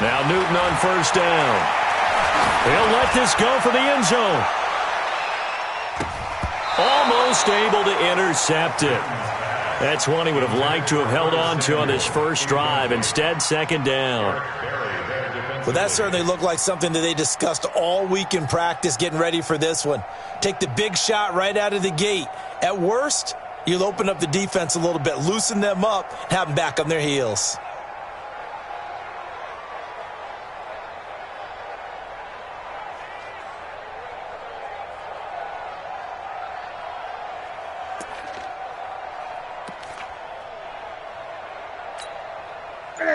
Now Newton on first down. He'll let this go for the end zone. Almost able to intercept it. That's one he would have liked to have held on to on his first drive. Instead, second down. Well, that certainly looked like something that they discussed all week in practice getting ready for this one. Take the big shot right out of the gate. At worst, you'll open up the defense a little bit, loosen them up, have them back on their heels.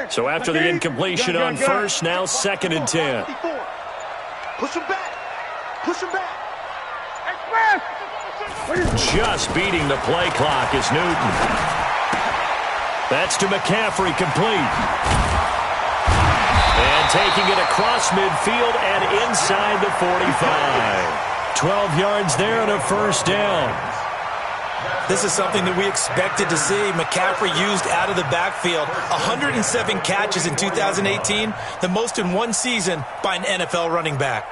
So after the incompletion on first, now 2nd and 10. Push him back. Push him back. Just beating the play clock is Newton. That's to McCaffrey, complete. And taking it across midfield and inside the 45. 12 yards there and a first down. This is something that we expected to see. McCaffrey used out of the backfield. 107 catches in 2018, the most in one season by an NFL running back.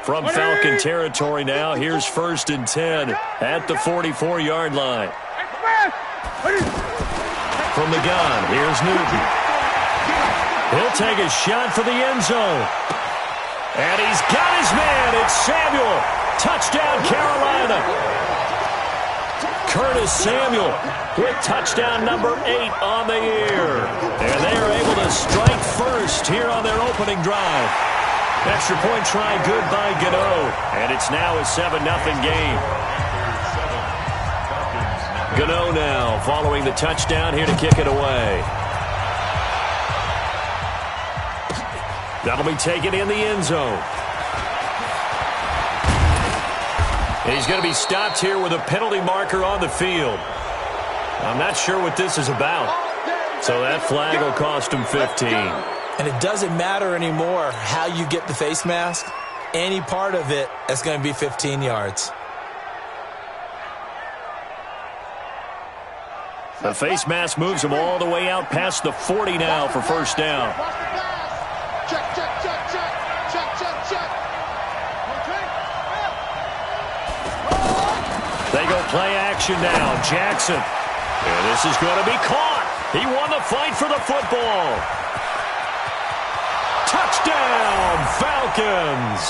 From Falcon territory now, here's 1st and 10 at the 44-yard line. From the gun, here's Newton. He'll take a shot for the end zone. And he's got his man. It's Samuel. Touchdown, Carolina. Curtis Samuel with touchdown number 8 on the year. And they are able to strike first here on their opening drive. Extra point try good by Gano. And it's now a 7-0 game. Gano now following the touchdown here to kick it away. That'll be taken in the end zone. And he's going to be stopped here with a penalty marker on the field. I'm not sure what this is about. So that flag will cost him 15. And it doesn't matter anymore how you get the face mask. Any part of it is going to be 15 yards. The face mask moves him all the way out past the 40 now for first down. Check, check, check, check. Check, check, check. They go play action now. Jackson. And this is going to be caught. He won the fight for the football. Touchdown, Falcons.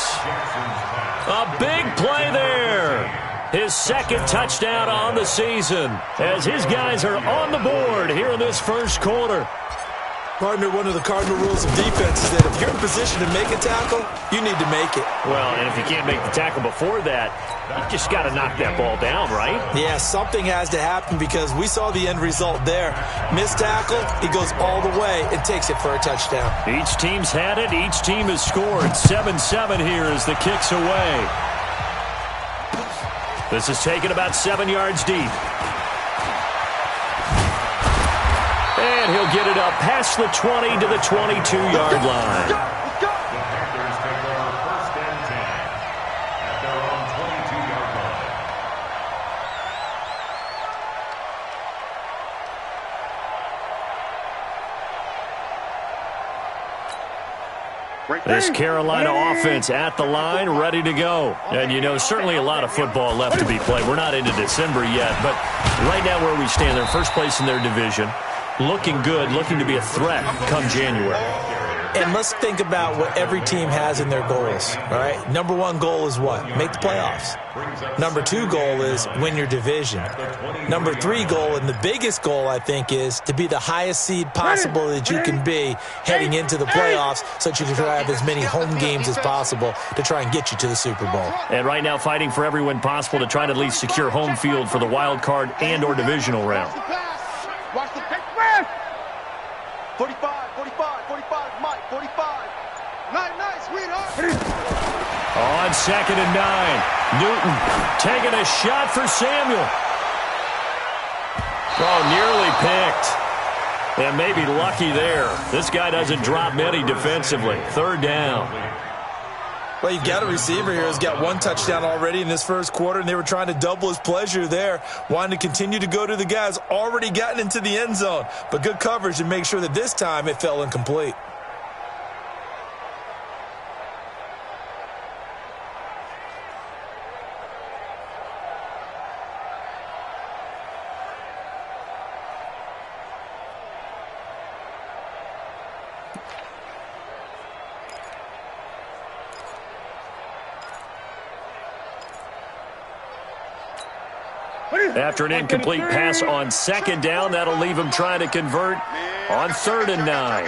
A big play there. His 2nd touchdown on the season as his guys are on the board here in this first quarter. Partner, one of the cardinal rules of defense is that if you're in position to make a tackle, you need to make it. Well, and if you can't make the tackle before that, you just got to knock that ball down, right? Yeah, something has to happen because we saw the end result there. Missed tackle, he goes all the way and takes it for a touchdown. Each team's had it. Each team has scored. 7-7 here as the kick's away. This is taken about 7 yards deep. And he'll get it up past the 20 to the 22-yard line. This Carolina offense at the line, ready to go. And, you know, certainly a lot of football left to be played. We're not into December yet, but right now where we stand, they're first place in their division. Looking good, looking to be a threat come January. And let's think about what every team has in their goals, all right? Number 1 goal is what? Make the playoffs. Number 2 goal is win your division. Number 3 goal, and the biggest goal, I think, is to be the highest seed possible that you can be heading into the playoffs so that you can have as many home games as possible to try and get you to the Super Bowl. And right now fighting for every win possible to try to at least secure home field for the wild card and or divisional round. Watch the pick. 45, 45, 45, Mike, 45. Nice, sweetheart. On 2nd and 9, Newton taking a shot for Samuel. Oh, nearly picked. And maybe lucky there. This guy doesn't drop many defensively. 3rd down. Well, you've got a receiver here who's got one touchdown already in this first quarter, and they were trying to double his pleasure there, wanting to continue to go to the guys already gotten into the end zone. But good coverage to make sure that this time it fell incomplete. After an incomplete pass on second down, that'll leave him trying to convert on 3rd and 9.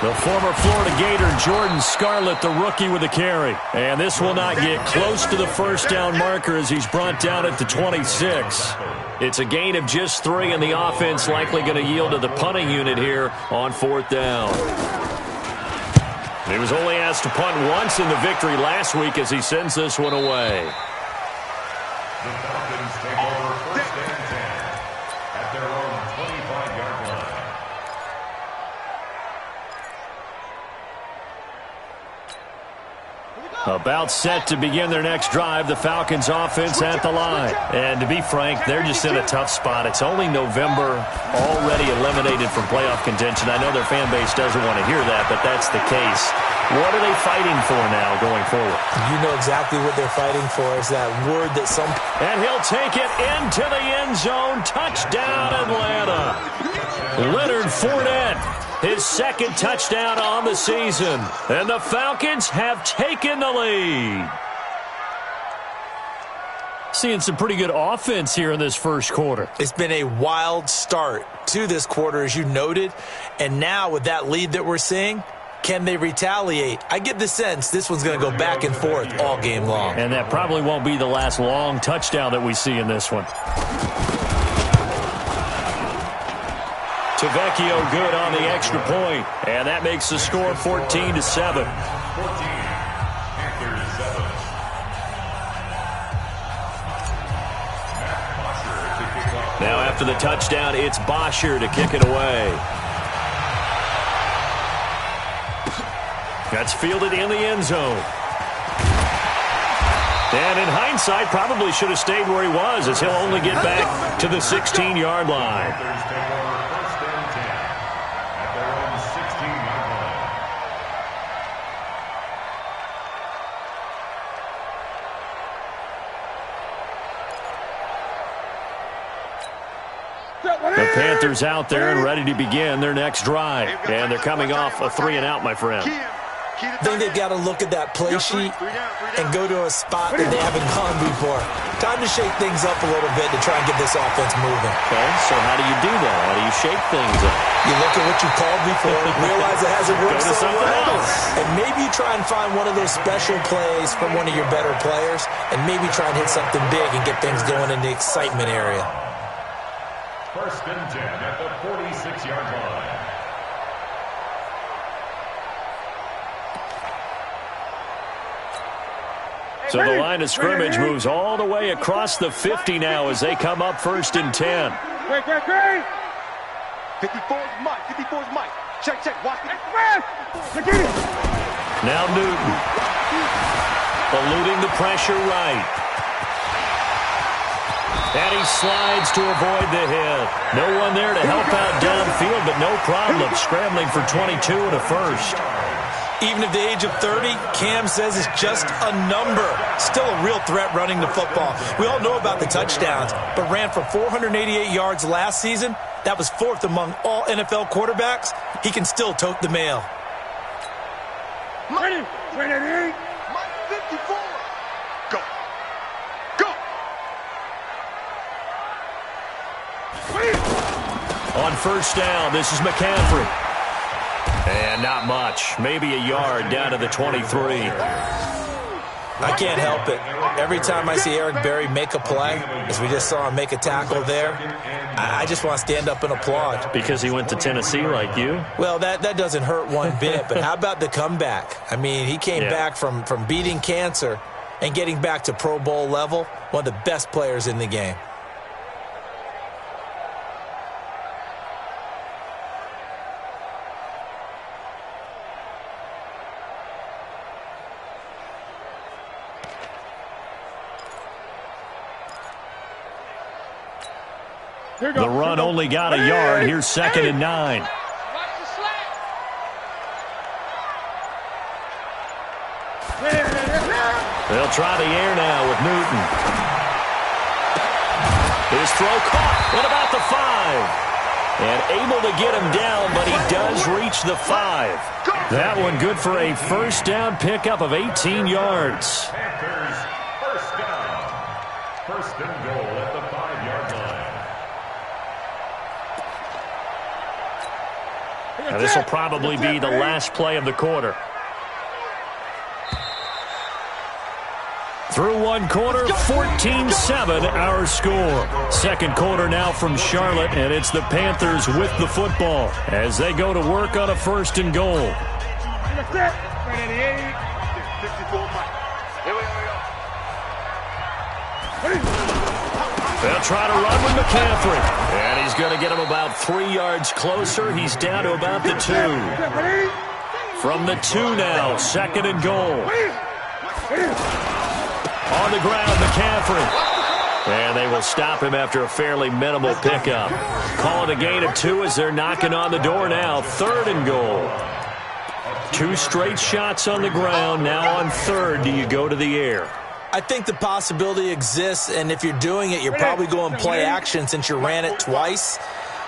The former Florida Gator, Jordan Scarlett, the rookie with the carry. And this will not get close to the first down marker as he's brought down at the 26. It's a gain of just 3, and the offense likely going to yield to the punting unit here on 4th down. He was only asked to punt once in the victory last week as he sends this one away. The Falcons take over 1st and 10 at their own 25-yard line. About set to begin their next drive, the Falcons offense at the line. And to be frank, they're just in a tough spot. It's only November, already eliminated from playoff contention. I know their fan base doesn't want to hear that, but that's the case. What are they fighting for now going forward? You know exactly what they're fighting for. Is that word that some... And he'll take it into the end zone. Touchdown, Atlanta. Leonard Fournette, his 2nd touchdown on the season. And the Falcons have taken the lead. Seeing some pretty good offense here in this first quarter. It's been a wild start to this quarter, as you noted. And now with that lead that we're seeing, can they retaliate? I get the sense this one's going to go back and forth all game long. And that probably won't be the last long touchdown that we see in this one. Tavecchio good on the extra point, and that makes the score 14-7. Now after the touchdown, it's Bosher to kick it away. That's fielded in the end zone. And in hindsight, probably should have stayed where he was, as he'll only get back to the 16-yard line. The Panthers out there and ready to begin their next drive. And they're coming off a 3-and-out, my friend. I think they've got to look at that play sheet and go to a spot that they haven't gone before. Time to shake things up a little bit to try and get this offense moving. Okay, so how do you do that? How do you shake things up? You look at what you called before, realize it hasn't worked Go to so something well, else. and maybe you try and find one of those special plays from one of your better players, and maybe try and hit something big and get things going in the excitement area. 1st and 10 at the 46-yard line. So the line of scrimmage moves all the way across the 50 now as they come up 1st and 10. Great, great, great. 54's Mike. 54's Mike. Check, check. Watch it. Now Newton. Eluding the pressure right. And he slides to avoid the hit. No one there to help out downfield, but no problem. Scrambling for 22 and a first. Even at the age of 30, Cam says it's just a number. Still a real threat running the football. We all know about the touchdowns, but ran for 488 yards last season. That was 4th among all NFL quarterbacks. He can still tote the mail. Ready, ready. Mike 54. Go. Go. On 1st down, this is McCaffrey. And not much. Maybe a yard down to the 23. I can't help it. Every time I see Eric Berry make a play, as we just saw him make a tackle there, I just want to stand up and applaud. Because he went to Tennessee like you? Well, that doesn't hurt one bit, but how about the comeback? I mean, he came back from beating cancer and getting back to Pro Bowl level, one of the best players in the game. The run only got a yard. Here's 2nd and 9. They'll try the air now with Newton. His throw caught at about the 5. And able to get him down, but he does reach the 5. That one good for a first down pickup of 18 yards. Panthers, first down. First and goal at the 5-yard line. And this will probably be the last play of the quarter. Through one quarter, 14-7 our score. Second quarter now from Charlotte, and it's the Panthers with the football as they go to work on a 1st and goal. They'll try to run with McCaffrey, and he's going to get him about 3 yards closer. He's down to about the 2. From the 2 now, 2nd and goal. On the ground, McCaffrey. And they will stop him after a fairly minimal pickup. Calling a gain of 2 as they're knocking on the door now. 3rd and goal. 2 straight shots on the ground. Now on 3rd, do you go to the air? I think the possibility exists, and if you're doing it, you're probably going play action since you ran it twice.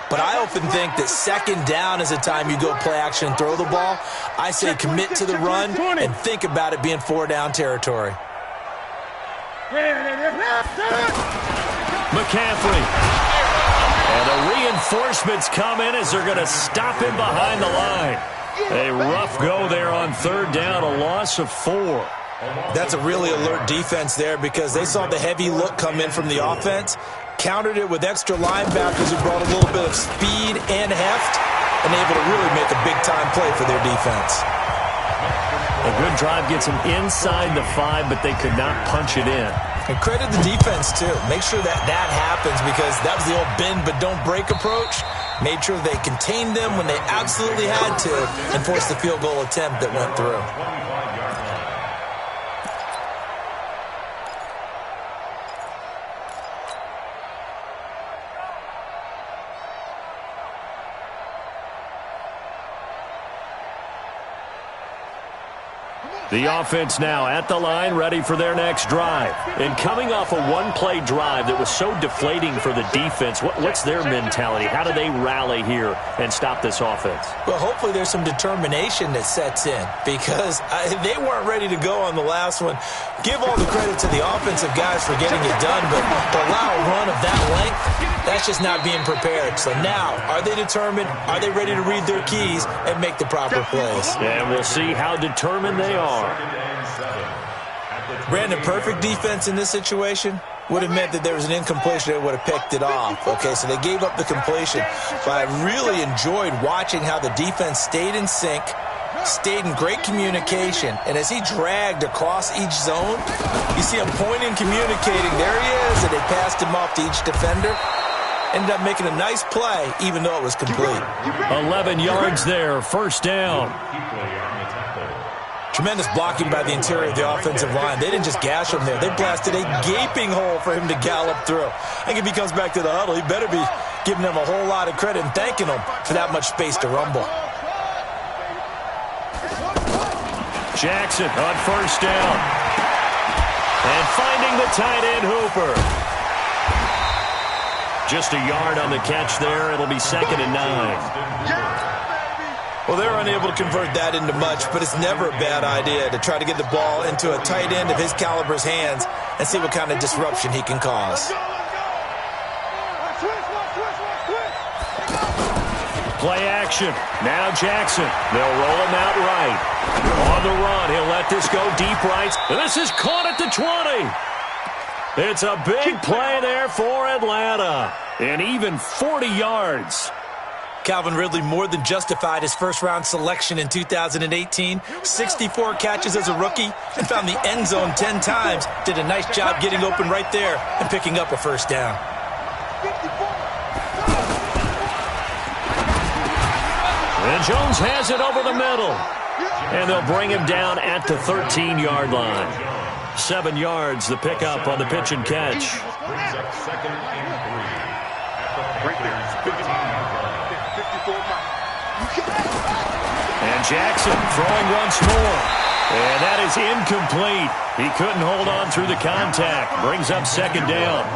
But I often think that 2nd down is the time you go play action and throw the ball. I say commit to the run and think about it being 4-down territory. McCaffrey. And the reinforcements come in as they're going to stop him behind the line. A rough go there on 3rd down, a loss of 4. That's a really alert defense there because they saw the heavy look come in from the offense, countered it with extra linebackers who brought a little bit of speed and heft, and able to really make a big-time play for their defense. A good drive gets them inside the 5, but they could not punch it in. And credit the defense, too. Make sure that happens because that was the old bend but don't break approach. Made sure they contained them when they absolutely had to and forced the field goal attempt that went through. The offense now at the line, ready for their next drive. And coming off a one-play drive that was so deflating for the defense, what's their mentality? How do they rally here and stop this offense? Well, hopefully there's some determination that sets in because they weren't ready to go on the last one. Give all the credit to the offensive guys for getting it done, but to allow a run of that length, that's just not being prepared. So now, are they determined? Are they ready to read their keys and make the proper plays? And we'll see how determined they are. Brandon, perfect defense in this situation would have meant that there was an incompletion that would have picked it off. Okay, so they gave up the completion. But I really enjoyed watching how the defense stayed in sync, stayed in great communication, and as he dragged across each zone, you see him pointing, communicating. There he is, and they passed him off to each defender. Ended up making a nice play, even though it was complete. 11 yards there, 1st down. Tremendous blocking by the interior of the offensive line. They didn't just gash him there. They blasted a gaping hole for him to gallop through. I think if he comes back to the huddle, he better be giving them a whole lot of credit and thanking them for that much space to rumble. Jackson on 1st down. And finding the tight end, Hooper. Just a yard on the catch there. It'll be 2nd and 9. Well, they're unable to convert that into much, but it's never a bad idea to try to get the ball into a tight end of his caliber's hands and see what kind of disruption he can cause. Play action. Now Jackson. They'll roll him out right. On the run, he'll let this go deep right. And this is caught at the 20. It's a big play there for Atlanta. And even 40 yards. Calvin Ridley more than justified his first-round selection in 2018. 64 catches as a rookie and found the end zone 10 times. Did a nice job getting open right there and picking up a 1st down. And Jones has it over the middle. And they'll bring him down at the 13-yard line. 7 yards, the pickup on the pitch and catch. Right there. 54 miles. And Jackson throwing once more. And that is incomplete. He couldn't hold on through the contact. Brings up second down.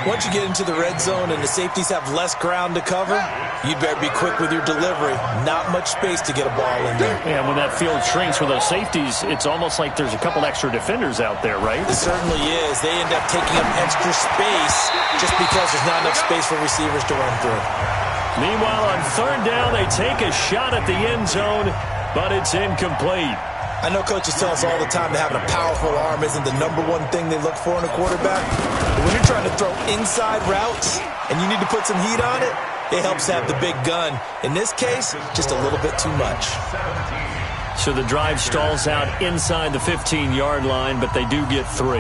Once you get into the red zone and the safeties have less ground to cover, you'd better be quick with your delivery. Not much space to get a ball in there. Yeah, when that field shrinks for those safeties, it's almost like there's a couple extra defenders out there, right? It certainly is. They end up taking up extra space just because there's not enough space for receivers to run through. Meanwhile, on third down, they take a shot at the end zone, but it's incomplete. I know coaches tell us all the time that having a powerful arm isn't the number one thing they look for in a quarterback. But when you're trying to throw inside routes and you need to put some heat on it, it helps have the big gun. In this case, just a little bit too much. So the drive stalls out inside the 15-yard line, but they do get 3.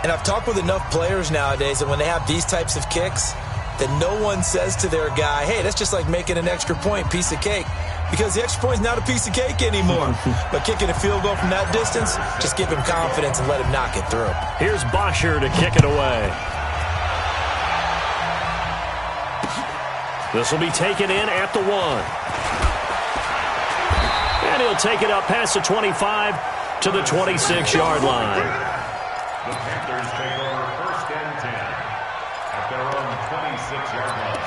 And I've talked with enough players nowadays that when they have these types of kicks, that no one says to their guy, hey, that's just like making an extra point, piece of cake. Because the extra point is not a piece of cake anymore. But kicking a field goal from that distance, just give him confidence and let him knock it through. Here's Bosher to kick it away. This will be taken in at the 1. And he'll take it up past the 25 to the 26-yard line. The Panthers take over 1st and 10 at their own 26-yard line.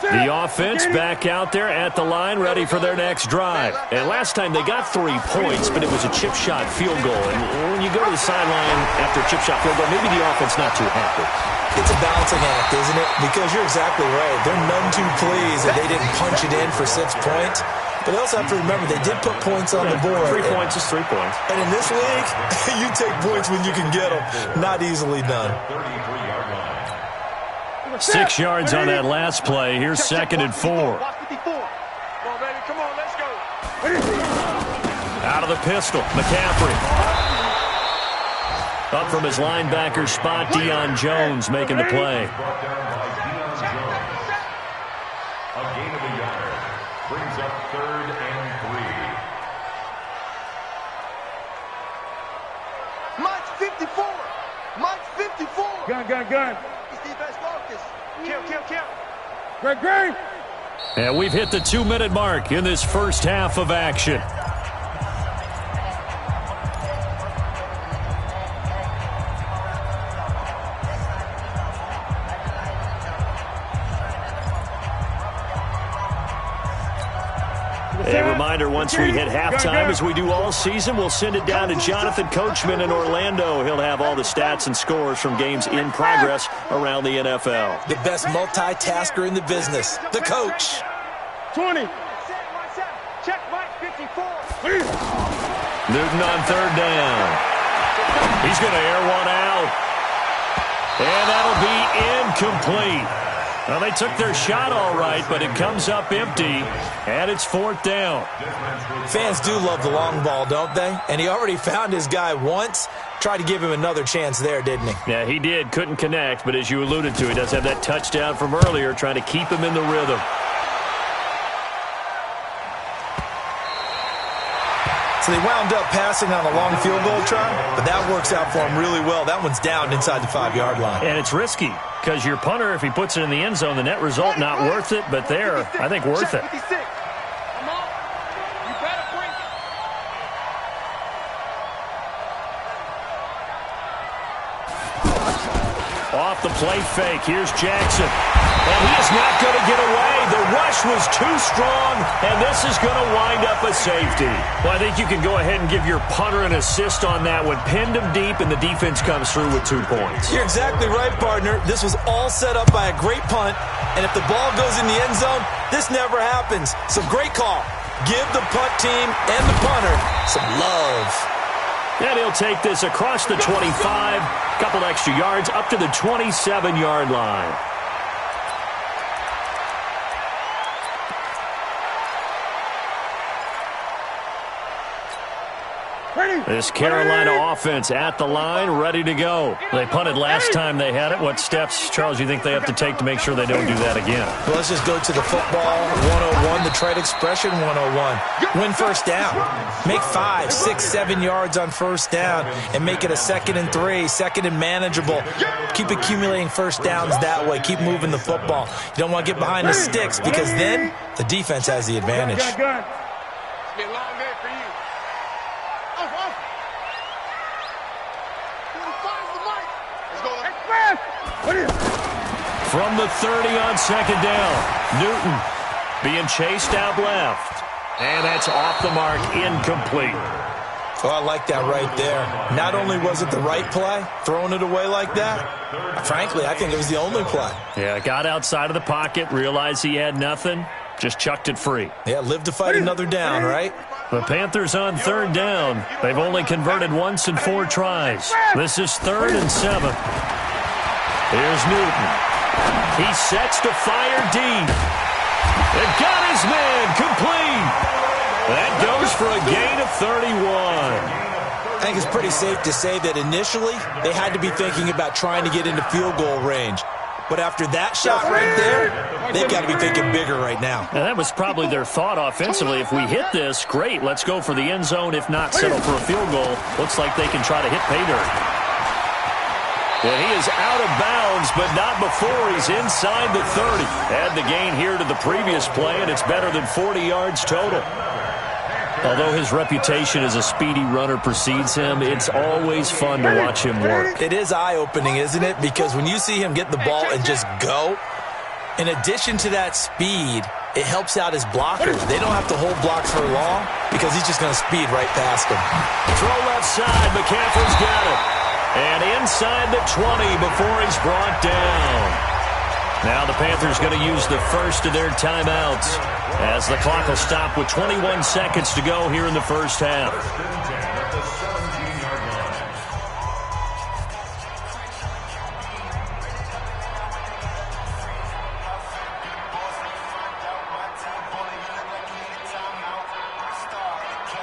The offense back out there at the line, ready for their next drive. And last time they got 3 points, but it was a chip shot field goal. And when you go to the sideline after a chip shot field goal, maybe the offense not too happy. It's a balancing act, isn't it? Because you're exactly right. They're none too pleased that they didn't punch it in for 6 points. But they also have to remember they did put points on the board. 3 points is 3 points. And in this league, you take points when you can get them. Not easily done. 33-yard line. 6 yards on that last play. Here's 2nd and 4. Come on, baby. Come on, let's go. Out of the pistol, McCaffrey. Up from his linebacker spot, Deion Jones making the play. Brought down by Deion Jones. A gain of a yard. Brings up 3rd and 3. Mike's 54. Mike's 54. Gun. He's the best focus. Kill. Great. And we've hit the 2-minute mark in this first half of action. A reminder, once we hit halftime, as we do all season, we'll send it down to Jonathan Coachman in Orlando. He'll have all the stats and scores from games in progress around the NFL. The best multitasker in the business, the coach. 20. Check Mike 54. Newton on third down. He's going to air one out. And that'll be incomplete. Well, they took their shot all right, but it comes up empty, and it's 4th down. Fans do love the long ball, don't they? And he already found his guy once. Tried to give him another chance there, didn't he? Yeah, he did. Couldn't connect, but as you alluded to, he does have that touchdown from earlier, trying to keep him in the rhythm. So they wound up passing on a long field goal try, but that works out for him really well. That one's down inside the 5-yard line. And it's risky, because your punter, if he puts it in the end zone, the net result not worth it, but there, I think worth it. 56. Come on. You better bring it. Off the play fake, here's Jackson. And he is not going to get away. The rush was too strong, and this is going to wind up a safety. Well, I think you can go ahead and give your punter an assist on that one. Pinned him deep, and the defense comes through with 2 points. You're exactly right, partner. This was all set up by a great punt, and if the ball goes in the end zone, this never happens. So great call. Give the punt team and the punter some love. And he'll take this across the 25, couple extra yards, up to the 27-yard line. This Carolina offense at the line, ready to go. They punted last time they had it. What steps, Charles, you think they have to take to make sure they don't do that again? Well, let's just go to the football 101, the trade expression 101. Win first down. Make 5, 6, 7 yards on first down and make it a 2nd and 3, 2nd and manageable. Keep accumulating first downs that way. Keep moving the football. You don't want to get behind the sticks because then the defense has the advantage. It's been a long day for you. From the 30 on 2nd down, Newton being chased out left. And that's off the mark, incomplete. Oh, I like that right there. Not only was it the right play, throwing it away like that, frankly, I think it was the only play. Yeah, got outside of the pocket, realized he had nothing, just chucked it free. Yeah, live to fight another down, right? The Panthers on 3rd down. They've only converted once in 4 tries. This is 3rd and 7. Here's Newton. He sets to fire deep. They've got his man complete. That goes for a gain of 31. I think it's pretty safe to say that initially they had to be thinking about trying to get into field goal range. But after that shot right there, they've got to be thinking bigger right now. And that was probably their thought offensively. If we hit this, great, let's go for the end zone. If not, settle for a field goal. Looks like they can try to hit pay dirt. And he is out of bounds, but not before he's inside the 30. Add the gain here to the previous play, and it's better than 40 yards total. Although his reputation as a speedy runner precedes him, it's always fun to watch him work. It is eye-opening, isn't it? Because when you see him get the ball and just go, in addition to that speed, it helps out his blockers. They don't have to hold blocks for long because he's just going to speed right past them. Throw left side. McCaffrey's got it. And inside the 20 before he's brought down. Now the Panthers going to use the first of their timeouts as the clock will stop with 21 seconds to go here in the first half.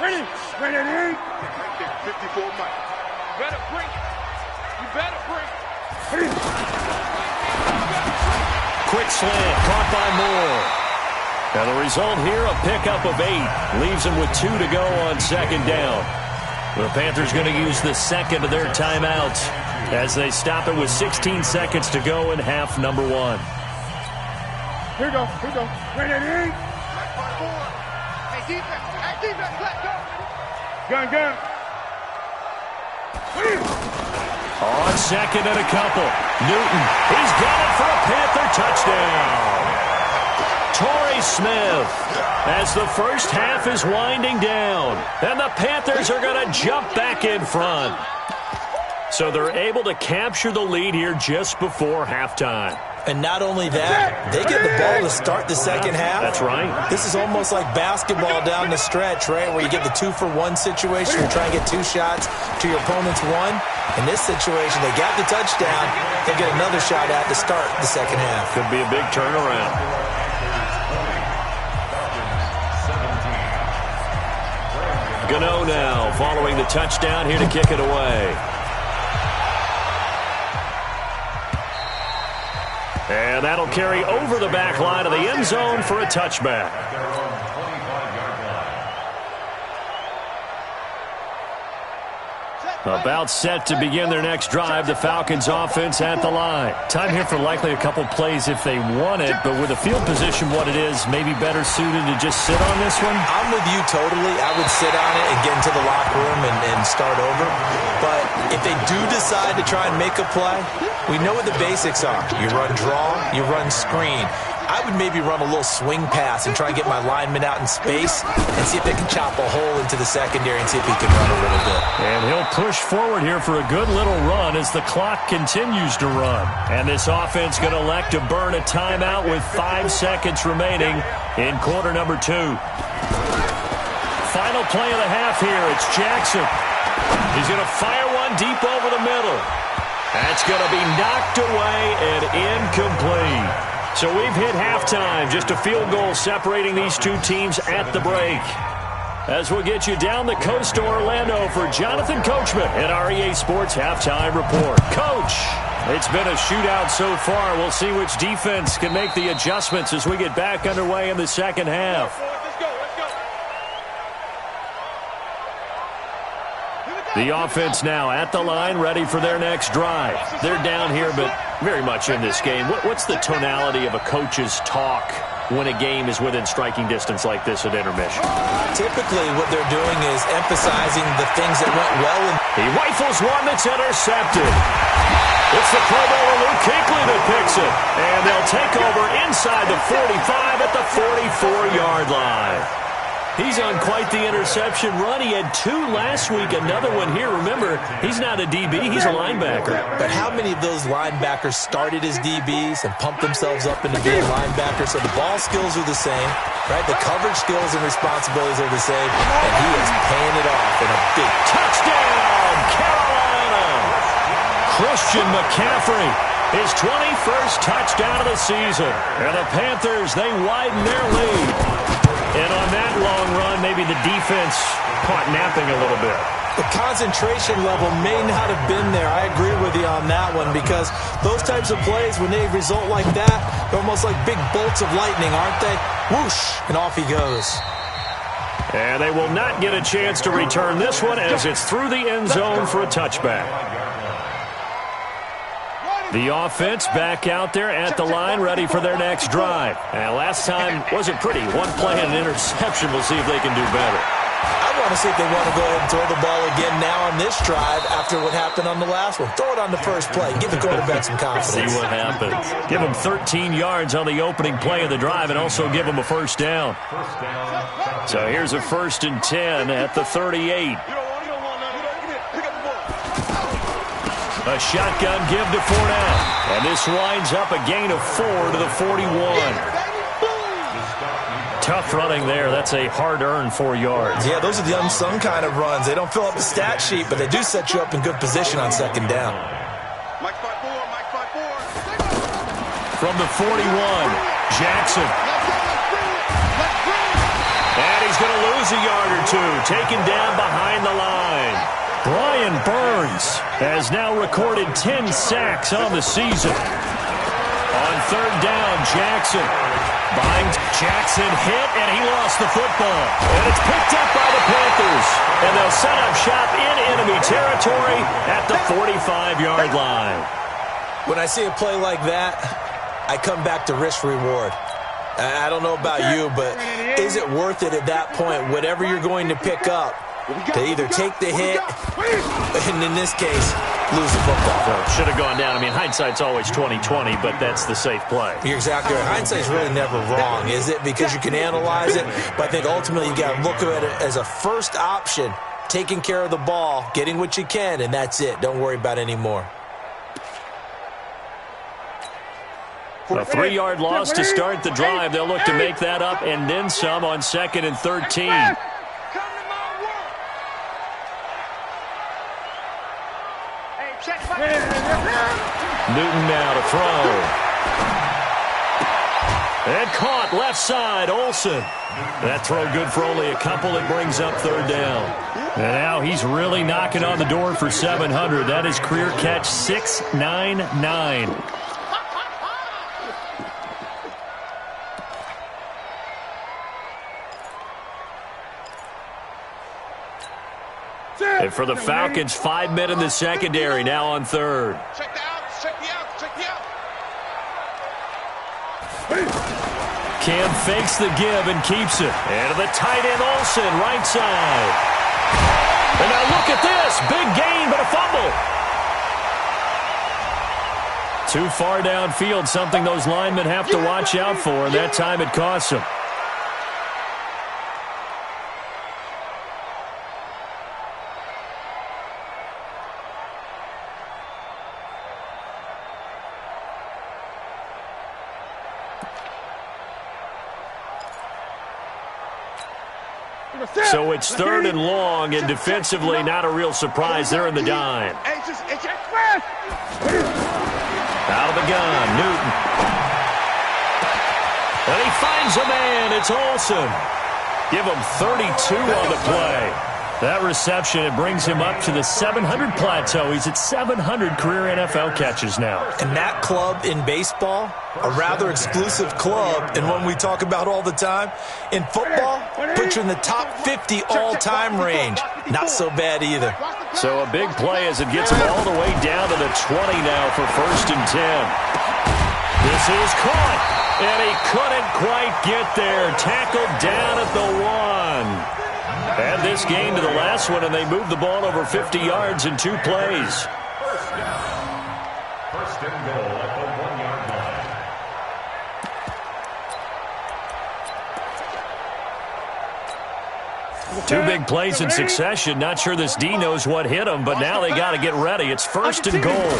Ready, 54 Mike. Better bring it. You better bring it. Quick slant caught by Moore. Now the result here, a pickup of 8. Leaves him with 2 to go on 2nd down. The Panthers going to use the second of their timeouts as they stop it with 16 seconds to go in half number 1. Here we go. Ready. Hey, defense, let go. Gun. On 2nd and a couple. Newton, he's got it for a Panther touchdown. Torrey Smith, as the first half is winding down, and the Panthers are going to jump back in front. So they're able to capture the lead here just before halftime. And not only that, they get the ball to start the second half. That's right. This is almost like basketball down the stretch, right, where you get the 2-for-1 situation. You try and get 2 shots to your opponent's 1. In this situation, they got the touchdown. They get another shot at to start the second half. Could be a big turnaround. Gano now following the touchdown here to kick it away. And that'll carry over the back line of the end zone for a touchback. About set to begin their next drive, the Falcons offense at the line. Time here for likely a couple plays if they want it, but with the field position what it is, maybe better suited to just sit on this one? I'm with you totally. I would sit on it and get into the locker room and start over. But if they do decide to try and make a play, we know what the basics are. You run draw, you run screen. I would maybe run a little swing pass and try and get my lineman out in space and see if they can chop a hole into the secondary and see if he can run a little bit. And he'll push forward here for a good little run as the clock continues to run. And this offense going to elect to burn a timeout with 5 seconds remaining in quarter number 2. Final play of the half here. It's Jackson. He's going to fire one deep over the middle. That's going to be knocked away and incomplete. So we've hit halftime. Just a field goal separating these two teams at the break. as we'll get you down the coast to Orlando for Jonathan Coachman at our EA Sports Halftime Report. Coach, it's been a shootout so far. We'll see which defense can make the adjustments as we get back underway in the second half. The offense now at the line, ready for their next drive. They're down here, but very much in this game. What's the tonality of a coach's talk when a game is within striking distance like this at intermission? Typically, what they're doing is emphasizing the things that went well. He rifles one that's intercepted. It's the Pro Bowler Luke Kuechly that picks it. And they'll take over inside the 45 at the 44-yard line. He's on quite the interception run. He had 2 last week, another one here. Remember, he's not a DB, he's a linebacker. But how many of those linebackers started as DBs and pumped themselves up into being linebackers? So the ball skills are the same, right? The coverage skills and responsibilities are the same, and he is paying it off in a big touchdown, Carolina! Christian McCaffrey, his 21st touchdown of the season. And the Panthers, they widen their lead. And on that long run, maybe the defense caught napping a little bit. The concentration level may not have been there. I agree with you on that one, because those types of plays, when they result like that, they're almost like big bolts of lightning, aren't they? Whoosh, and off he goes. And they will not get a chance to return this one as it's through the end zone for a touchback. The offense back out there at the line, ready for their next drive. And last time wasn't pretty. 1 play and an interception. We'll see if they can do better. I want to see if they want to go ahead and throw the ball again now on this drive after what happened on the last one. Throw it on the first play. Give the quarterback some confidence. See what happens. Give him 13 yards on the opening play of the drive and also give him a first down. So here's a 1st and 10 at the 38. A shotgun give to Fournette. And this winds up a gain of 4 to the 41. Tough running there. That's a hard-earned 4 yards. Yeah, those are the unsung kind of runs. They don't fill up the stat sheet, but they do set you up in good position on second down. From the 41, Jackson. And he's going to lose a yard or 2. Taken down behind the line. Brian Burns has now recorded 10 sacks on the season. On 3rd down, Jackson. Behind Jackson hit, and he lost the football. And it's picked up by the Panthers. And they'll set up shop in enemy territory at the 45-yard line. When I see a play like that, I come back to risk-reward. I don't know about you, but is it worth it at that point, whatever you're going to pick up, to either take the hit, and in this case, lose the football? Well, should have gone down. I mean, hindsight's always 20/20, but that's the safe play. You're exactly right. Hindsight's really never wrong, is it? Because you can analyze it, but I think ultimately you got to look at it as a first option, taking care of the ball, getting what you can, and that's it. Don't worry about any more. A 3-yard loss to start the drive. They'll look to make that up and then some on 2nd and 13. Newton now to throw. And caught left side, Olsen. That throw good for only a couple. It brings up 3rd down. And now he's really knocking on the door for 700. That is career catch 699. And for the Falcons, 5 men in the secondary, now on 3rd. Check the outs, check the outs, check the outs. Cam fakes the give and keeps it. And to the tight end, Olsen, right side. And now look at this. Big gain, but a fumble. Too far downfield, something those linemen have to watch out for, and that time it costs them. So it's 3rd and long, and defensively not a real surprise. They're in the dime. Out of the gun, Newton. And he finds a man. It's Olsen. Give him 32 on the play. That reception, it brings him up to the 700 plateau. He's at 700 career NFL catches now. And that club in baseball, a rather exclusive club and one we talk about all the time. In football, puts you in the top 50 all-time range. Not so bad either. So a big play as it gets him all the way down to the 20 now for 1st and 10. This is caught, and he couldn't quite get there. Tackled down at the 1. Add this game to the last one, and they moved the ball over 50 yards in 2 plays. First and goal at the 1-yard line. 2 big plays in succession. Not sure this D knows what hit him, but now they got to get ready. It's 1st and goal.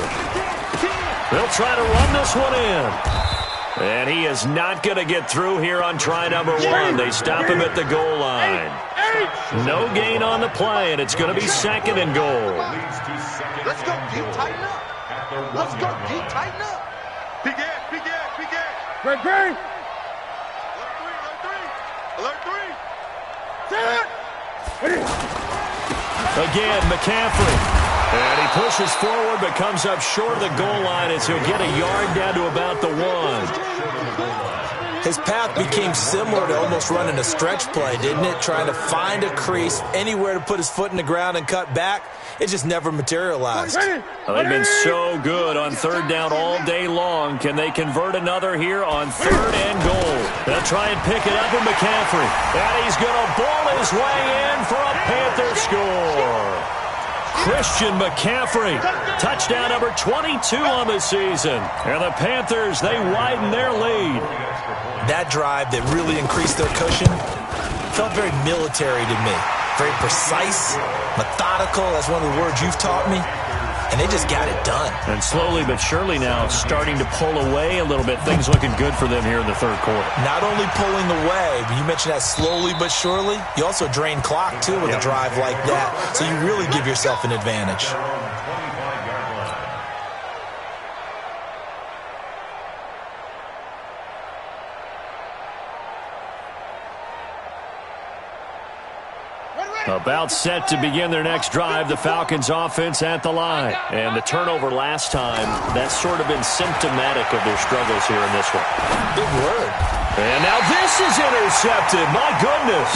They'll try to run this one in. And he is not going to get through here on try number 1. They stop him at the goal line. No gain on the play, and it's going to be 2nd and goal. Let's go, D. Tighten up. Let's go, D. Tighten up. Big ass, big ass, big ass. Red green. Alert 3. Again, McCaffrey. And he pushes forward but comes up short of the goal line as he'll get a yard down to about the 1. His path became similar to almost running a stretch play, didn't it? Trying to find a crease, anywhere to put his foot in the ground and cut back. It just never materialized. Well, they've been so good on 3rd down all day long. Can they convert another here on 3rd and goal? They'll try and pick it up with McCaffrey. And he's going to ball his way in for a Panther score. Christian McCaffrey, touchdown number 22 on the season. And the Panthers, they widen their lead. That drive that really increased their cushion felt very military to me. Very precise, methodical, that's one of the words you've taught me. And they just got it done. And slowly but surely now starting to pull away a little bit. Things looking good for them here in the 3rd quarter. Not only pulling away, but you mentioned that slowly but surely. You also drain clock, too, with a drive like that. So you really give yourself an advantage. About set to begin their next drive, the Falcons offense at the line. And the turnover last time, that's sort of been symptomatic of their struggles here in this one. Big word. And now this is intercepted. My goodness.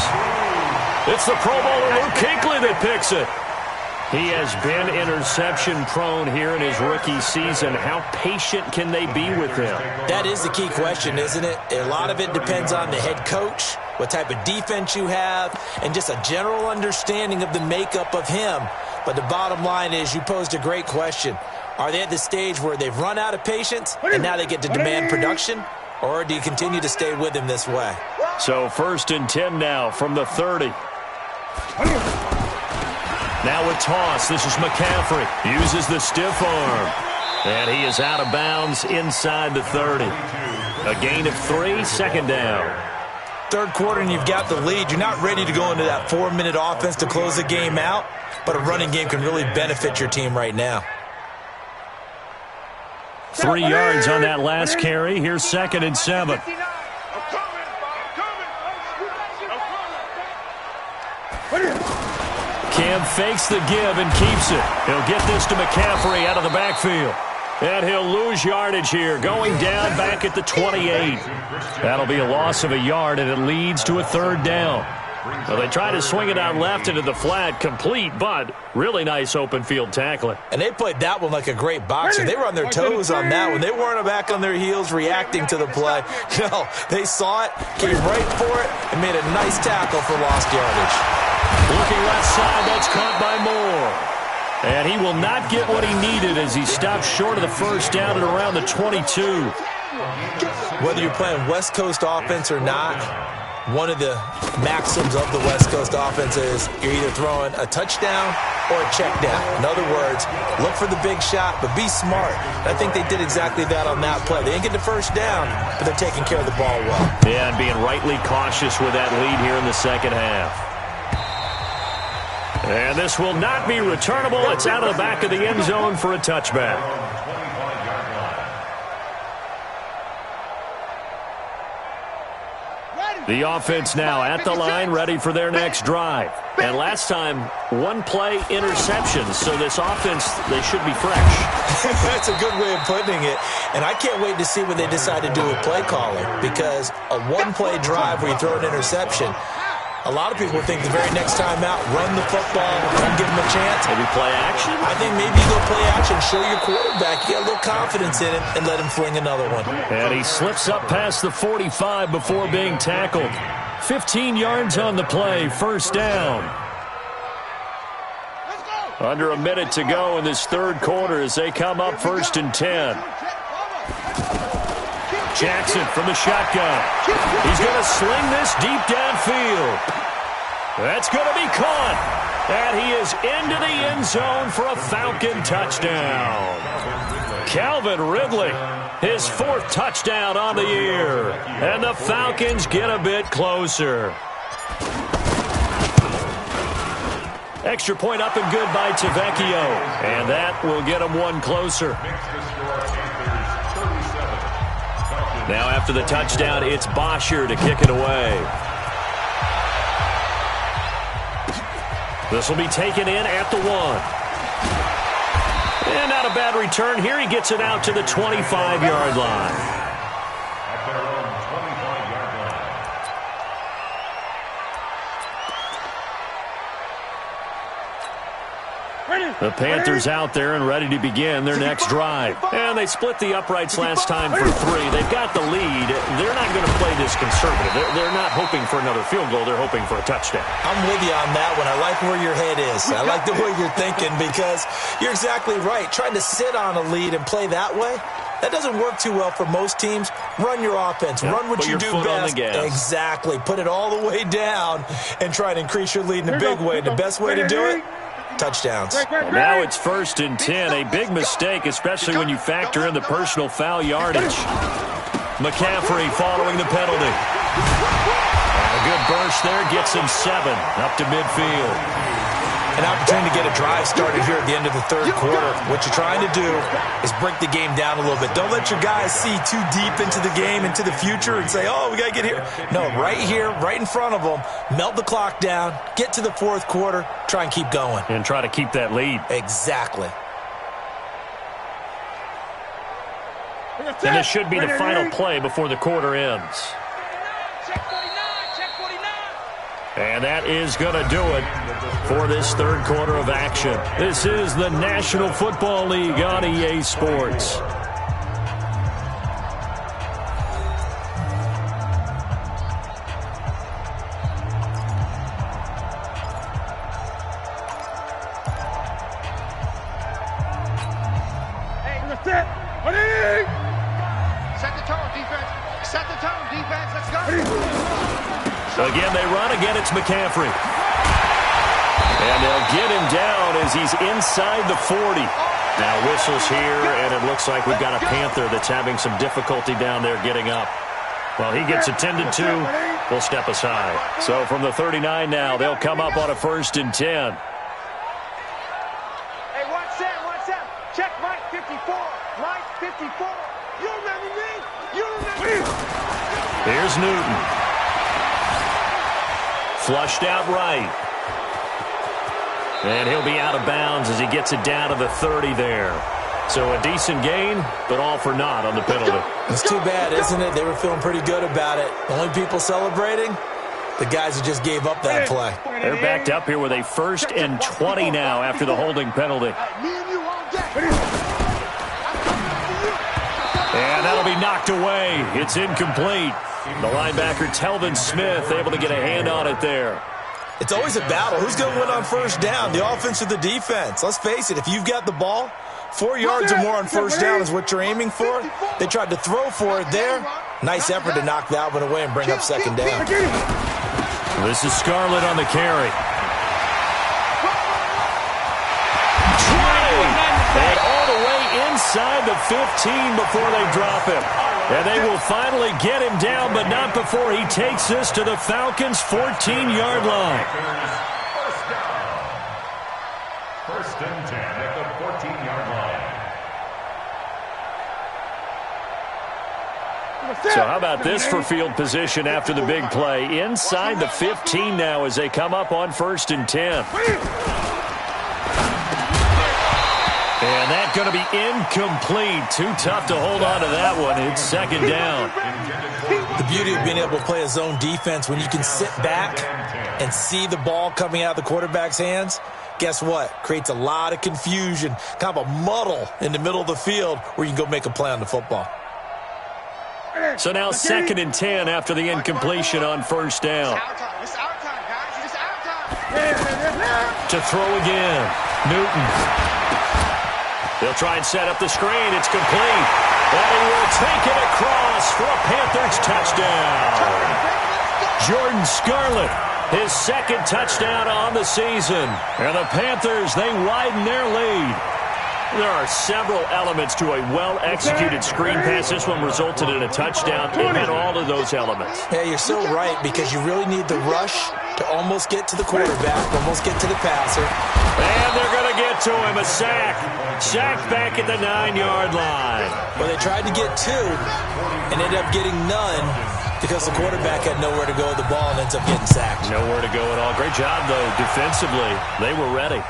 It's the Pro Bowler Luke Kuechly that picks it. He has been interception prone here in his rookie season. How patient can they be with him? That is the key question, isn't it? A lot of it depends on the head coach, what type of defense you have, and just a general understanding of the makeup of him. But the bottom line is you posed a great question. Are they at the stage where they've run out of patience and now they get to demand production? Or do you continue to stay with him this way? So 1st and 10 now from the 30. Now with toss, this is McCaffrey. Uses the stiff arm. And he is out of bounds inside the 30. A gain of 3, 2nd down. 3rd quarter and you've got the lead. You're not ready to go into that 4-minute offense to close the game out. But a running game can really benefit your team right now. 3 yards on that last carry. Here's 2nd and 7. Cam fakes the give and keeps it. He'll get this to McCaffrey out of the backfield. And he'll lose yardage here, going down back at the 28. That'll be a loss of a yard, and it leads to a 3rd down. Well, they try to swing it out left into the flat, complete, but really nice open field tackling. And they played that one like a great boxer. They were on their toes on that one. They weren't back on their heels reacting to the play. No, they saw it, came right for it, and made a nice tackle for lost yardage. Looking left side, that's caught by Moore. And he will not get what he needed as he stopped short of the 1st down at around the 22. Whether you're playing West Coast offense or not, one of the maxims of the West Coast offense is you're either throwing a touchdown or a check down. In other words, look for the big shot, but be smart. And I think they did exactly that on that play. They didn't get the 1st down, but they're taking care of the ball well. Yeah, and being rightly cautious with that lead here in the 2nd half. And this will not be returnable. It's out of the back of the end zone for a touchback. The offense now at the line, ready for their next drive. And last time, one-play interceptions. So this offense, they should be fresh. That's a good way of putting it. And I can't wait to see what they decide to do with play calling, because a one-play drive where you throw an interception, a lot of people think the very next time out, run the football and give them a chance. Maybe play action? I think maybe you go play action, show your quarterback, you get a little confidence in him, and let him fling another one. And he slips up past the 45 before being tackled. 15 yards on the play, first down. Under a minute to go in this third quarter as they come up 1st and 10. Jackson from the shotgun. He's going to sling this deep downfield. That's going to be caught. And he is into the end zone for a Falcon touchdown. Calvin Ridley, his 4th touchdown on the year. And the Falcons get a bit closer. Extra point up and good by Tavecchio. And that will get him one closer. Now after the touchdown, it's Bosher to kick it away. This will be taken in at the 1. And not a bad return here. He gets it out to the 25-yard line. At their own 25-yard line. The Panthers out there and ready to begin their next drive. And they split the uprights last time for 3. They've got the lead. They're not going to play this conservative. They're not hoping for another field goal. They're hoping for a touchdown. I'm with you on that one. I like where your head is. I like the way you're thinking, because you're exactly right. Trying to sit on a lead and play that way, that doesn't work too well for most teams. Run your offense. Run what you do best. Exactly. Put it all the way down and try to increase your lead in a big way. The best way to do it, touchdowns. And now it's 1st and 10. A big mistake, especially when you factor in the personal foul yardage. McCaffrey following the penalty. And a good burst there gets him 7 up to midfield. An opportunity to get a drive started here at the end of the third quarter. What you're trying to do is break the game down a little bit. Don't let your guys see too deep into the game, into the future, and say, oh, we got to get here. No, right here, right in front of them, melt the clock down, get to the fourth quarter, try and keep going. And try to keep that lead. Exactly. And this should be the final play before the quarter ends. And that is going to do it for this third quarter of action. This is the National Football League on EA Sports. Set the tone, defense. Set the tone, defense. Let's go. Again, they run. Again, it's McCaffrey. And they'll get him down as he's inside the 40. Now whistles here, and it looks like we've got a Panther that's having some difficulty down there getting up. Well, he gets attended to. We'll step aside. So from the 39 now, they'll come up on a 1st and 10. Hey, watch that, watch that. Check Mike 54. Mike 54. You remember me? You remember me? Here's Newton. Flushed out right. And he'll be out of bounds as he gets it down to the 30 there. So a decent gain, but all for naught on the penalty. It's too bad, isn't it? They were feeling pretty good about it. Only people celebrating, the guys who just gave up that play. They're backed up here with a 1st and 20 now after the holding penalty. And that'll be knocked away. It's incomplete. The linebacker, Telvin Smith, able to get a hand on it there. It's always a battle. Who's going to win on first down, the offense or the defense? Let's face it, if you've got the ball, 4 yards or more on first down is what you're aiming for. They tried to throw for it there. Nice effort to knock that one away and bring up second down. This is Scarlett on the carry. And all the way inside the 15 before they drop him. And they will finally get him down, but not before he takes this to the Falcons' 14-yard line. First and 10 at the 14-yard line. So how about this for field position after the big play? Inside the 15 now as they come up on 1st and 10. And that's going to be incomplete. Too tough to hold on to that one. It's 2nd down. The beauty of being able to play a zone defense when you can sit back and see the ball coming out of the quarterback's hands, guess what? Creates a lot of confusion, kind of a muddle in the middle of the field where you can go make a play on the football. So now 2nd and 10 after the incompletion on 1st down. It's our time, guys. It's our time. To throw again. Newton. They'll try and set up the screen. It's complete. And he will take it across for a Panthers touchdown. Jordan Scarlett, his 2nd touchdown on the season. And the Panthers, they widen their lead. There are several elements to a well-executed screen pass. This one resulted in a touchdown. It had all of those elements. Yeah, you're so right because you really need the rush to almost get to the quarterback, almost get to the passer. And they're going to get to him. A sack. Sack back at the 9-yard line. Well, they tried to get 2 and ended up getting none because the quarterback had nowhere to go with the ball and ends up getting sacked. Nowhere to go at all. Great job, though, defensively. They were ready.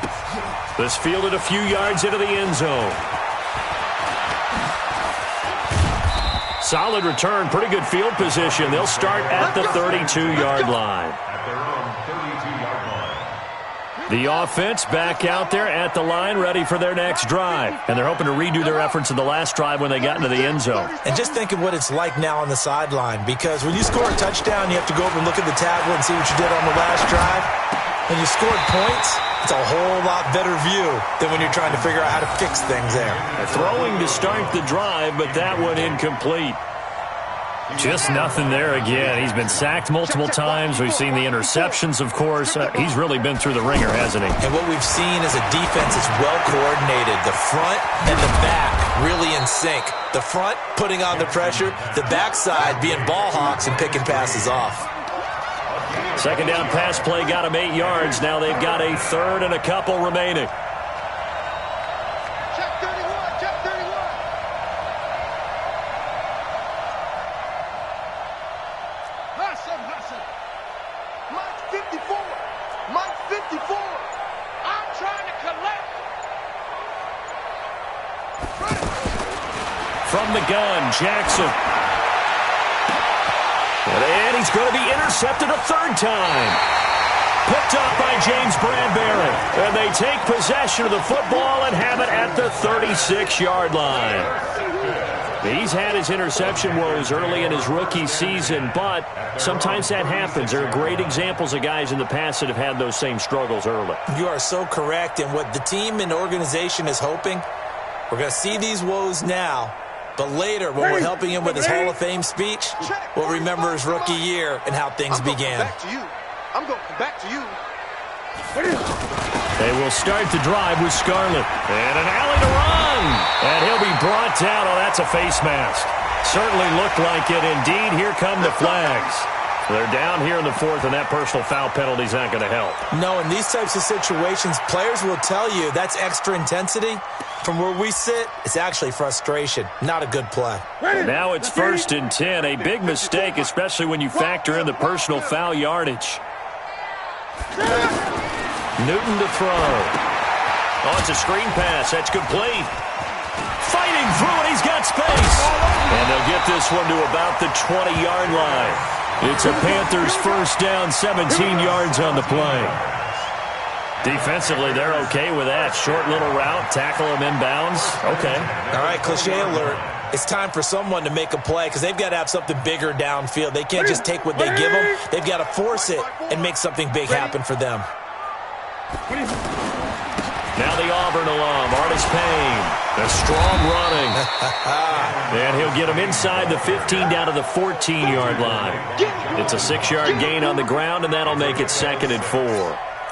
This fielded a few yards into the end zone. Solid return, pretty good field position. They'll start at the 32-yard line. The offense back out there at the line, ready for their next drive. And they're hoping to redo their efforts in the last drive when they got into the end zone. And just think of what it's like now on the sideline, because when you score a touchdown, you have to go over and look at the tablet and see what you did on the last drive. When you scored points, it's a whole lot better view than when you're trying to figure out how to fix things there. Throwing to start the drive, but that one incomplete. Just nothing there again. He's been sacked multiple times. We've seen the interceptions, of course. He's really been through the ringer, hasn't he? And what we've seen is a defense that's well coordinated. The front and the back really in sync. The front putting on the pressure, the backside being ball hawks and picking passes off. 2nd down pass play got him 8 yards. Now they've got a 3rd and a couple remaining. Check 31. Check 31. Hustle. Mike 54. Mike 54. I'm trying to collect. From the gun, Jackson. And he's going to be intercepted a 3rd time. Picked up by James Bradbury. And they take possession of the football and have it at the 36-yard line. He's had his interception woes early in his rookie season, but sometimes that happens. There are great examples of guys in the past that have had those same struggles early. You are so correct. And what the team and organization is hoping, we're going to see these woes now. But later, when we're helping him with his Hall of Fame speech, we'll remember his rookie year and how things began. I'm going to come back to you. They will start the drive with Scarlett. And an alley to run. And he'll be brought down. Oh, that's a face mask. Certainly looked like it. Indeed, here come the flags. They're down here in the 4th, and that personal foul penalty is not going to help. No, in these types of situations, players will tell you that's extra intensity. From where we sit, it's actually frustration. Not a good play. Now it's 1st and 10. A big mistake, especially when you factor in the personal foul yardage. Newton to throw. Oh, it's a screen pass. That's complete. Fighting through it. He's got space. And they'll get this one to about the 20-yard line. It's a Panthers 1st down, 17 yards on the play. Defensively, they're okay with that. Short little route, tackle him inbounds. Okay. All right, cliche alert. It's time for someone to make a play because they've got to have something bigger downfield. They can't just take what they give them. They've got to force it and make something big happen for them. Now the Auburn alum, Artis Payne. A strong running. And he'll get him inside the 15 down to the 14-yard line. It's a 6-yard gain on the ground, and that'll make it 2nd and 4.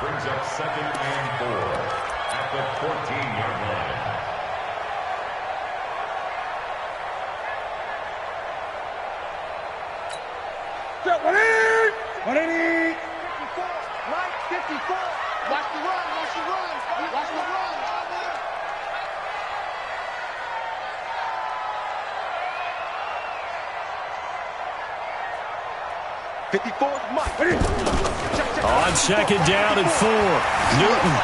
Brings up 2nd and 4 at the 14-yard line. What it is? 54. Mike 54. Watch the run. Watch the run. Watch the run. 54, Mike. On second down and 4, Newton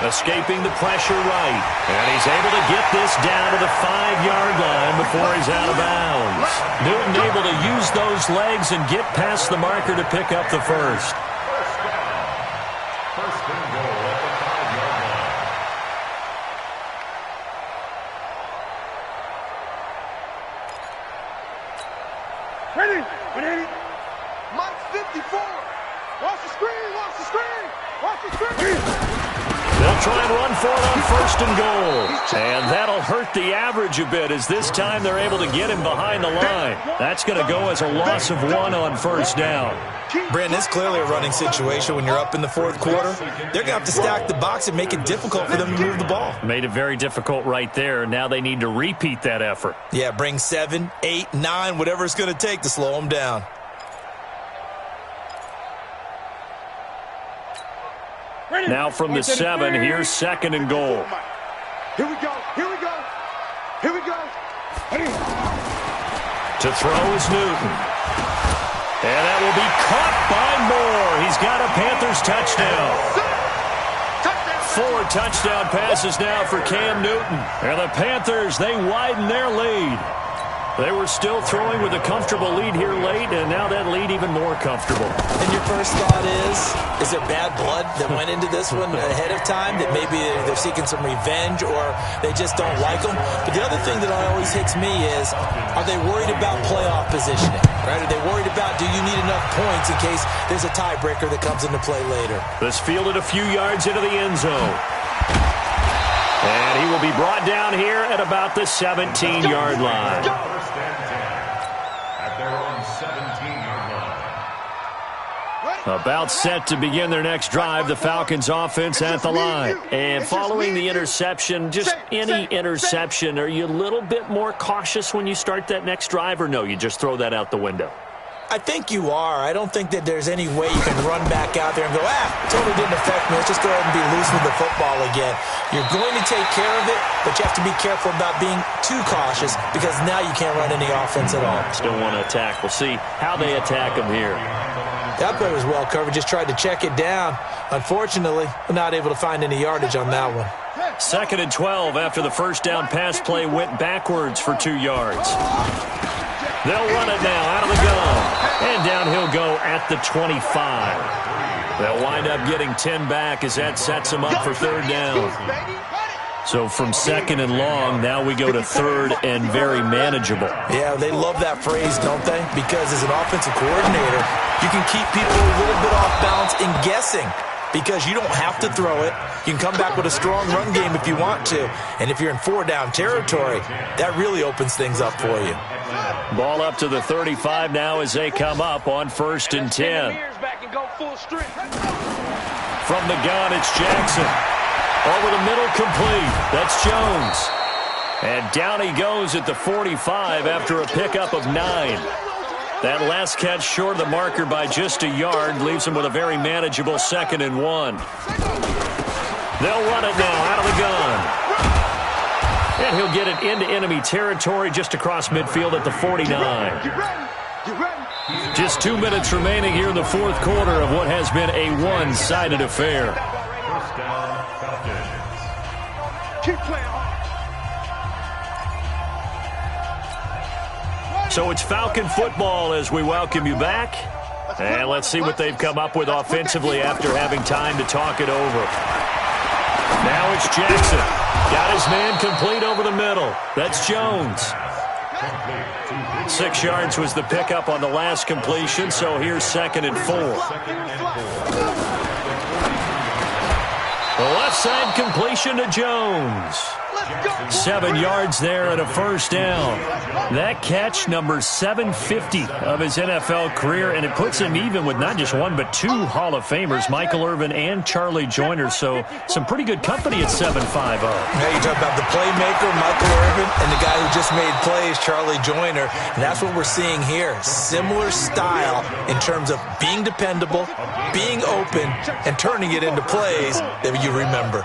escaping the pressure right. And he's able to get this down to the 5-yard line before he's out of bounds. Newton able to use those legs and get past the marker to pick up the first. First and goal at the 5-yard line. Ready? Ready? Mike 54. Watch the screen, watch the screen, watch the screen. They'll try and run for it on first and goal. And that'll hurt the average a bit as this time they're able to get him behind the line. That's going to go as a loss of 1 on first down. Brandon, it's clearly a running situation when you're up in the fourth quarter. They're going to have to stack the box and make it difficult for them to move the ball. Made it very difficult right there. Now they need to repeat that effort. Yeah, bring 7, 8, 9, whatever it's going to take to slow them down. Now from the 7, here's second and goal. Here we go, here we go, here we go. To throw is Newton. And that will be caught by Moore. He's got a Panthers touchdown. 4 touchdown passes now for Cam Newton. And the Panthers, they widen their lead. They were still throwing with a comfortable lead here late, and now that lead even more comfortable. And your first thought is there bad blood that went into this one ahead of time, that maybe they're seeking some revenge or they just don't like them? But the other thing that always hits me is, are they worried about playoff positioning? Right? Are they worried about, do you need enough points in case there's a tiebreaker that comes into play later? This fielded a few yards into the end zone. And he will be brought down here at about the 17-yard line. First and 10 at their own 17-yard line. About set to begin their next drive, the Falcons offense at the line. And following the interception, just any interception, are you a little bit more cautious when you start that next drive, or no, you just throw that out the window? I think you are. I don't think that there's any way you can run back out there and go, totally didn't affect me. Let's just go ahead and be loose with the football again. You're going to take care of it, but you have to be careful about being too cautious because now you can't run any offense at all. Still want to attack. We'll see how they attack him here. That play was well covered. Just tried to check it down. Unfortunately, we're not able to find any yardage on that one. 2nd and 12 after the first down pass play went backwards for 2 yards. They'll run it now out of the gun. And down he'll go at the 25. They'll wind up getting 10 back as that sets them up for 3rd down. So from 2nd and long, now we go to 3rd and very manageable. Yeah, they love that phrase, don't they? Because as an offensive coordinator, you can keep people a little bit off balance and guessing. Because you don't have to throw it. You can come back with a strong run game if you want to. And if you're in 4-down territory, that really opens things up for you. Ball up to the 35 now as they come up on 1st and 10. From the gun, it's Jackson. Over the middle, complete. That's Jones. And down he goes at the 45 after a pickup of 9. That last catch short of the marker by just a yard leaves him with a very manageable 2nd and 1. They'll run it now out of the gun. And he'll get it into enemy territory just across midfield at the 49. Just 2 minutes remaining here in the 4th quarter of what has been a one-sided affair. First down, Falcons. Keep playing hard. So it's Falcon football as we welcome you back. And let's see what they've come up with offensively after having time to talk it over. Now it's Jackson. Got his man complete over the middle. That's Jones. 6 yards was the pickup on the last completion, so here's 2nd and 4. The left side completion to Jones. 7 yards there and a 1st down. That catch, number 750 of his NFL career, and it puts him even with not just 1 but 2 Hall of Famers, Michael Irvin and Charlie Joyner. So some pretty good company at 7'5". Yeah, you talk about the playmaker, Michael Irvin, and the guy who just made plays, Charlie Joyner. And that's what we're seeing here. Similar style in terms of being dependable, being open, and turning it into plays that you remember.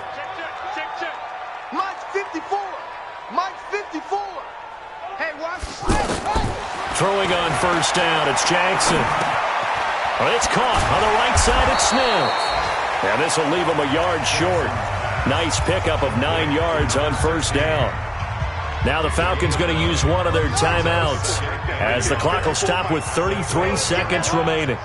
throwing on first down. It's Jackson. It's caught on the right side. It's Smith. And this will leave him a yard short. Nice pickup of 9 yards on first down. Now the Falcons going to use one of their timeouts as the clock will stop with 33 seconds remaining.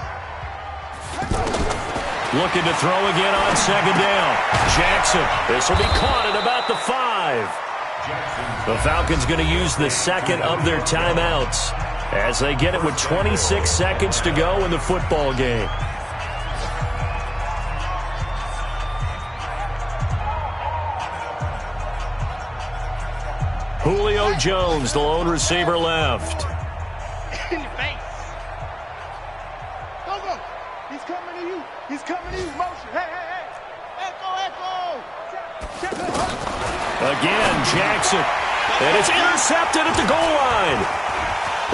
Looking to throw again on second down. Jackson. This will be caught at about the 5. The Falcons going to use the second of their timeouts as they get it with 26 seconds to go in the football game. Julio Jones, the lone receiver left. In your face. Go, go. He's coming to you. He's coming to you. Motion. Hey, hey, hey. Echo, echo. Check. Again, Jackson. And it's intercepted at the goal line.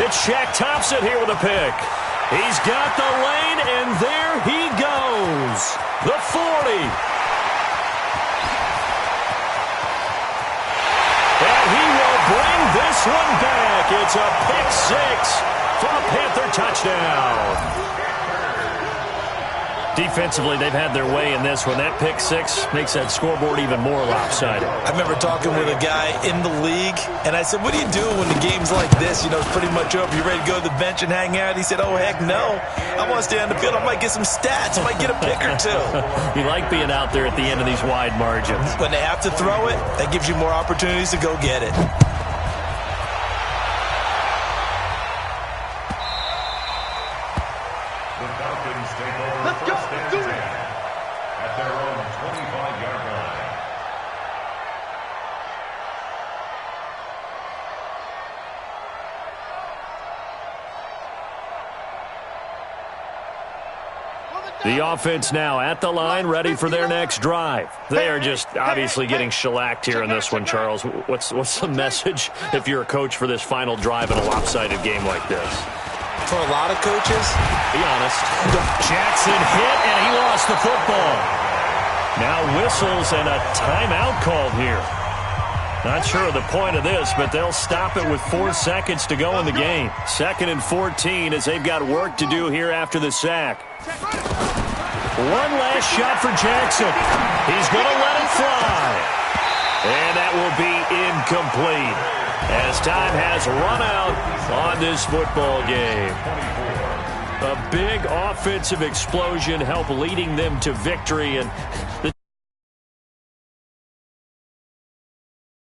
It's Shaq Thompson here with a pick. He's got the lane, and there he goes. The 40. And he will bring this one back. It's a pick-6 for a Panther touchdown. Defensively, they've had their way in this one. That pick-6 makes that scoreboard even more lopsided. I remember talking with a guy in the league, and I said, what do you do when the game's like this? You know, it's pretty much over. You ready to go to the bench and hang out? He said, oh, heck no. I want to stay on the field. I might get some stats. I might get a pick or two. You like being out there at the end of these wide margins. When they have to throw it, that gives you more opportunities to go get it. Let's go. Do it. At their own 25-yard line. The offense now at the line, ready for their next drive. They are just obviously getting shellacked here in this one, Charles. What's the message if you're a coach for this final drive in a lopsided game like this? For a lot of coaches, be honest. Jackson hit, and he lost the football. Now whistles and a timeout called here. Not sure of the point of this, but they'll stop it with 4 seconds to go in the game. 2nd and 14 as they've got work to do here after the sack. One last shot for Jackson. He's going to let it fly. And that will be incomplete as time has run out on this football game. A big offensive explosion helped leading them to victory, and the